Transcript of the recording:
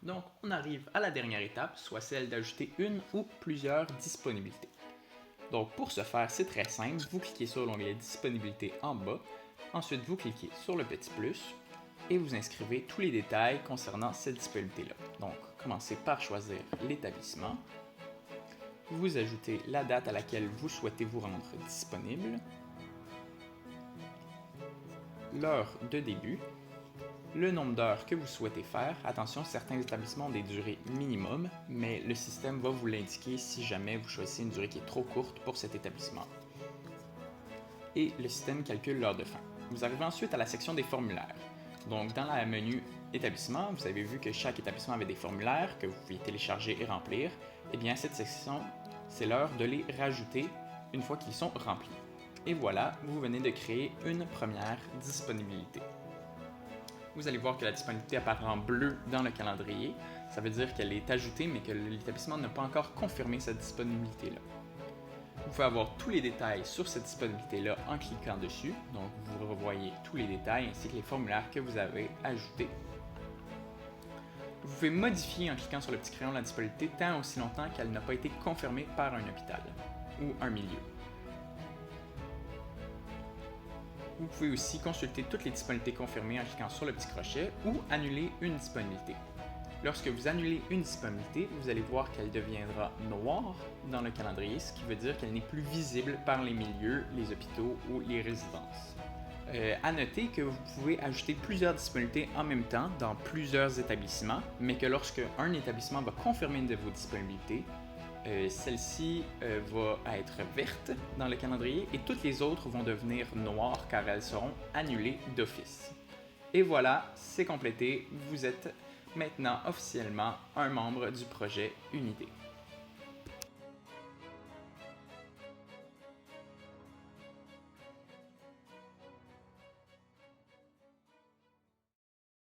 Donc, on arrive à la dernière étape, soit celle d'ajouter une ou plusieurs disponibilités. Donc, pour ce faire, c'est très simple. Vous cliquez sur l'onglet Disponibilité en bas. Ensuite, vous cliquez sur le petit plus et vous inscrivez tous les détails concernant cette disponibilité-là. Donc, commencez par choisir l'établissement. Vous ajoutez la date à laquelle vous souhaitez vous rendre disponible, l'heure de début, le nombre d'heures que vous souhaitez faire. Attention, certains établissements ont des durées minimum, mais le système va vous l'indiquer si jamais vous choisissez une durée qui est trop courte pour cet établissement. Et le système calcule l'heure de fin. Vous arrivez ensuite à la section des formulaires. Donc, dans la menu établissement, vous avez vu que chaque établissement avait des formulaires que vous pouviez télécharger et remplir. Eh bien, cette section, c'est l'heure de les rajouter une fois qu'ils sont remplis. Et voilà, vous venez de créer une première disponibilité. Vous allez voir que la disponibilité apparaît en bleu dans le calendrier. Ça veut dire qu'elle est ajoutée, mais que l'établissement n'a pas encore confirmé cette disponibilité-là. Vous pouvez avoir tous les détails sur cette disponibilité-là en cliquant dessus. Donc, vous revoyez tous les détails ainsi que les formulaires que vous avez ajoutés. Vous pouvez modifier en cliquant sur le petit crayon la disponibilité tant aussi longtemps qu'elle n'a pas été confirmée par un hôpital ou un milieu. Vous pouvez aussi consulter toutes les disponibilités confirmées en cliquant sur le petit crochet ou annuler une disponibilité. Lorsque vous annulez une disponibilité, vous allez voir qu'elle deviendra noire dans le calendrier, ce qui veut dire qu'elle n'est plus visible par les milieux, les hôpitaux ou les résidences. À noter que vous pouvez ajouter plusieurs disponibilités en même temps dans plusieurs établissements, mais que lorsque un établissement va confirmer une de vos disponibilités, celle-ci va être verte dans le calendrier et toutes les autres vont devenir noires car elles seront annulées d'office. Et voilà, c'est complété, vous êtes maintenant officiellement un membre du projet Unité.